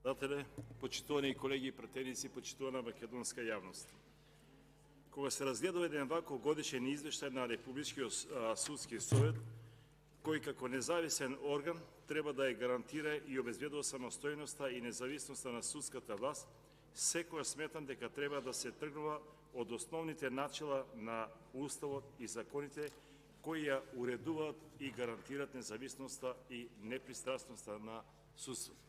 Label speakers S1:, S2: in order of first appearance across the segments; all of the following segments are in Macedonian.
S1: председателе, почитувани колеги и пратеници, почитувана македонска јавност. Кога се разгледува еден ваков годишен извештај на Републичкиот судски совет, кој како независен орган треба да ја гарантира и обезбедува самостојноста и независноста на судската власт, секоја сметам дека треба да се тргнува од основните начела на Уставот и законите кои ја уредуваат и гарантираат независноста и непристрасноста на судството.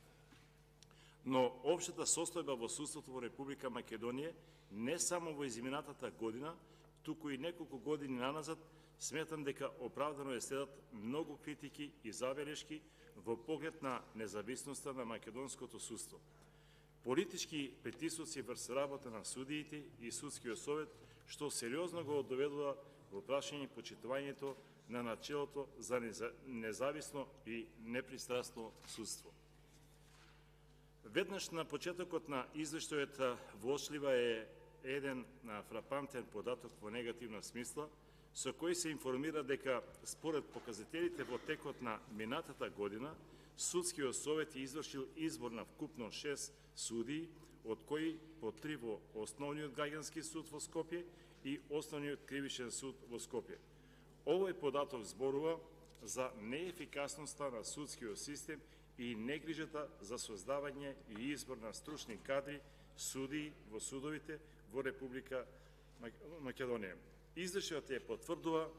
S1: Но општата состојба во судството во Република Македонија не само во изминатата година, туку и неколку години наназад, сметам дека оправдано е следат многу критики и забелешки во поглед на независноста на македонското судство. Политички притисоци врз работа на судиите и судскиот совет, што сериозно го доведува во прашање почитувањето на начелото за независно и непристрасно судство. Веднаш на почетокот на извештајот воочлива е еден фрапантен податок во негативна смисла, со кој се информира дека според показателите во текот на минатата година, Судскиот совет е извршил избор на вкупно 6 судии, од кои по 3 во Основниот граѓански суд во Скопје и Основниот кривичен суд во Скопје. Овој податок зборува за неефикасноста на судскиот систем и негрижата за создавање и избор на стручни кадри, судии во судовите во Република Македонија. Извештајот ја потврдува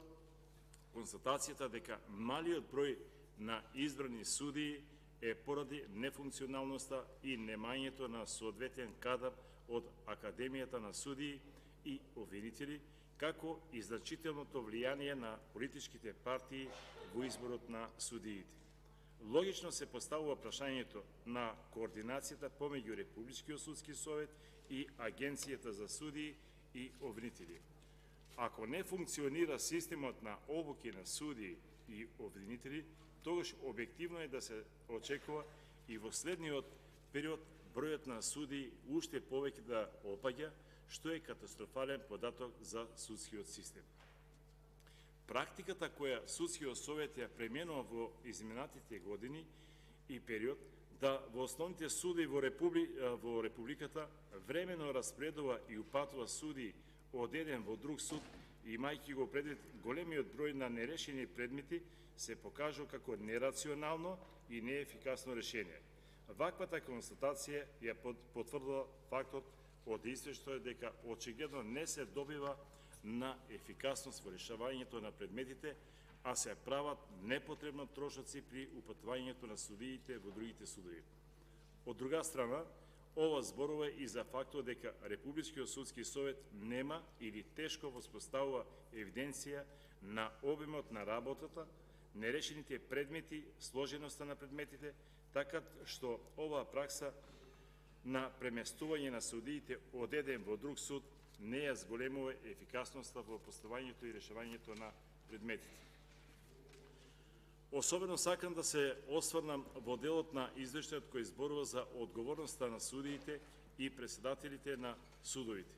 S1: констатацијата дека малиот број на избрани судии е поради нефункционалноста и немањето на соодветен кадар од Академијата на судии и обвинители, како и значителното влијание на политичките партии во изборот на судиите. Логично се поставува прашањето на координацијата помеѓу Републичкиот судски совет и Агенцијата за судии и обвинители. Ако не функционира системот на обуки на судии и обвинители, тогаш објективно е да се очекува и во следниот период бројот на судии уште повеќе да опаѓа, што е катастрофален податок за судскиот систем. Практиката која Судскиот совет ја пременува во изминатите години и период да во основните суди во Републиката времено распредува и упатува суди од еден во друг суд, имајќи го предвид големиот број на нерешени предмети, се покажува како нерационално и неефикасно решение. Ваквата констатација ја потврдува фактот од извештајот дека очигледно не се добива на ефикасност во решавањето на предметите, а се прават непотребно трошоци при упатувањето на судиите во другите судови. Од друга страна, ова зборува и за фактот дека Републичкиот судски совет нема или тешко воспоставува евиденција на обемот на работата, нерешените предмети, сложеноста на предметите, така што оваа пракса на преместување на судиите од еден во друг суд не ја зголемува ефикасноста во поставањето и решавањето на предметите. Особено сакам да се осврнам во делот на извештајот кој зборува за одговорноста на судиите и председателите на судовите.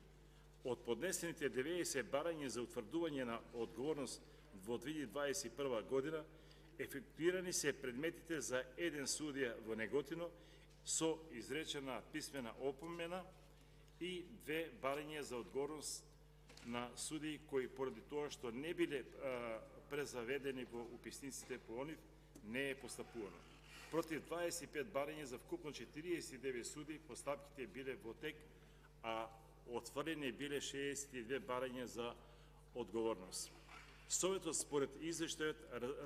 S1: Од поднесените 90 барања за утврдување на одговорност во 2021 година, ефектуирани се предметите за еден судија во Неготино со изречена писмена опомена и 2 барања за одговорност на судии кои поради тоа што не биле презаведени во уписниците по ОНИФ, не е постапувано. Против 25 барања за вкупно 49 суди постапките биле во тек, а отврени биле 62 барања за одговорност. Советот според извештајот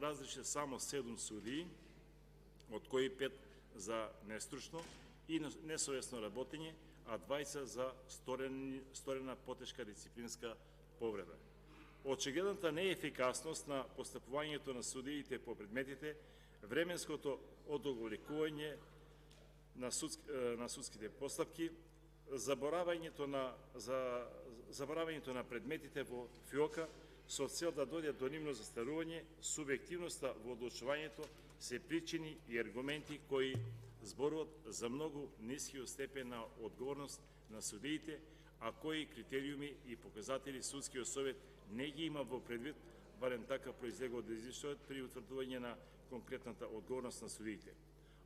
S1: разреши само 7 судии, од кои 5 за нестручно и несовесно работење, а 20 за сторена потешка дисциплинска повреда. Очигледната неефикасност на постапувањето на судиите по предметите, временското одолговлекување на судските постапки, заборавањето на предметите во ФИОКа со цел да дојде до нивно застарување, субјективноста во одлучувањето се причини и аргументи кои зборуват за многу нискиот степен на одговорност на судиите, а кои критериуми и показатели Судскиот совет не ги има во предвид, барем така произлегува од извештајот при утврдување на конкретната одговорност на судиите.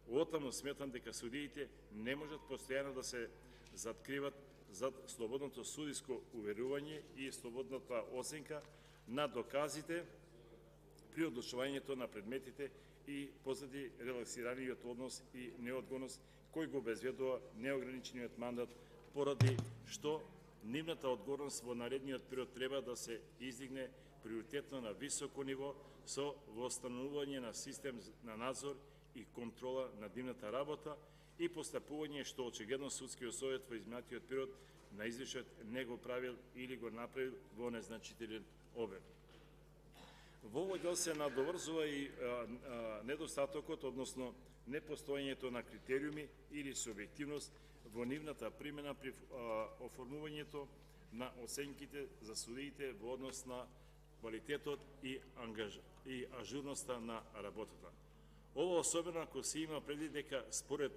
S1: Отаму сметам дека судиите не можат постојано да се заткриват зад слободното судиско уверување и слободната оценка на доказите при одлучувањето на предметите и позади релаксираниот однос и неодговорност кој го обезбедува неограничениот мандат, поради што нивната одговорност во наредниот период треба да се издигне приоритетно на високо ниво со востанување на систем на надзор и контрола на нивната работа и постапување што очигледно судскиот совет во изминатиот период на извештајот не го правил или го направил во незначителен обем. Во овој дел се надоврзува и недостатокот, односно непостоењето на критериуми или субјективност во нивната примена при оформувањето на оценките за судиите во однос на квалитетот и ажурноста на работата. Ова особено ако се има предвид дека според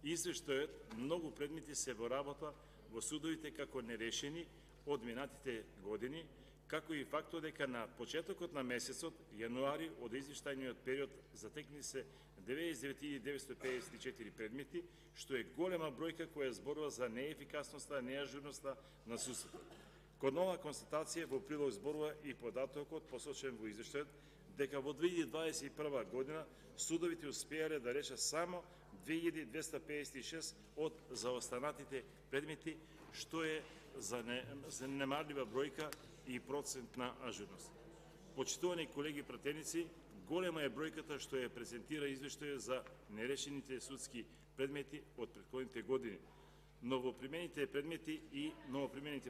S1: извештајот многу предмети се во работа во судовите како нерешени од минатите години, како и фактот дека на почетокот на месецот јануари од извештајниот период затекни се 99.954 предмети, што е голема бројка која зборува за неефикасноста и неажурноста на судството. Кон ова констатација во прилог зборува и податокот посочен во извештајот дека во 2021 година судовите успеале да решат само 2256 од заостанатите предмети, што е занемарлива бројка и процент на ажурност. Почитувани колеги пратеници, голема е бројката што ја презентира извештајот за нерешените судски предмети од претходните години, новопримените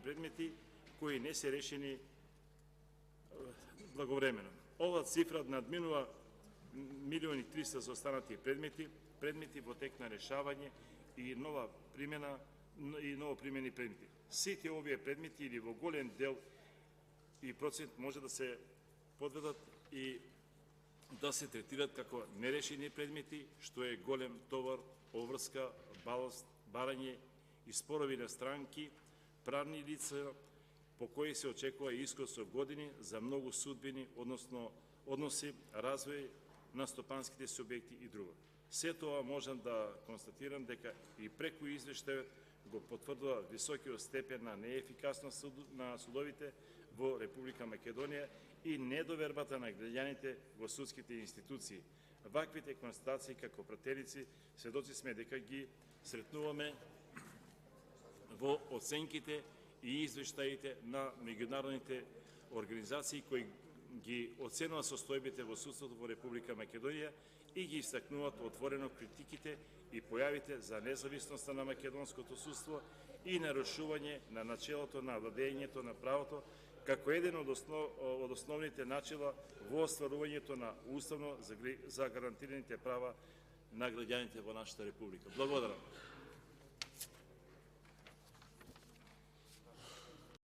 S1: предмети кои не се решени благовремено. Ова цифра надминува 1.300.000 за останати предмети во тек на решавање и новопримени предмети. Сите овие предмети или во голем дел и процент може да се подведат и да се третират како нерешени предмети, што е голем товар, обврска, балост, барање и спорови на странки, правни лица, по кои се очекува искот со години за многу судбини, односи, развој на стопанските субјекти и друго. Се тоа можам да констатирам дека и преку извештајот го потврдува високиот степен на неефикасност на судовите во Република Македонија и недовербата на граѓаните во судските институции. Ваквите констатации како пратеници сведоци сме дека ги сретнуваме во оценките и извештаите на меѓународните организации кои ги оценуваат состојбите во судството во Република Македонија и ги истакнуваат отворено критиките и појавите за независноста на македонското судство и нарушување на начелото на владењето на правото како еден од основните начела во остварувањето на уставно за гарантираните права на граѓаните во нашата република. Благодарам.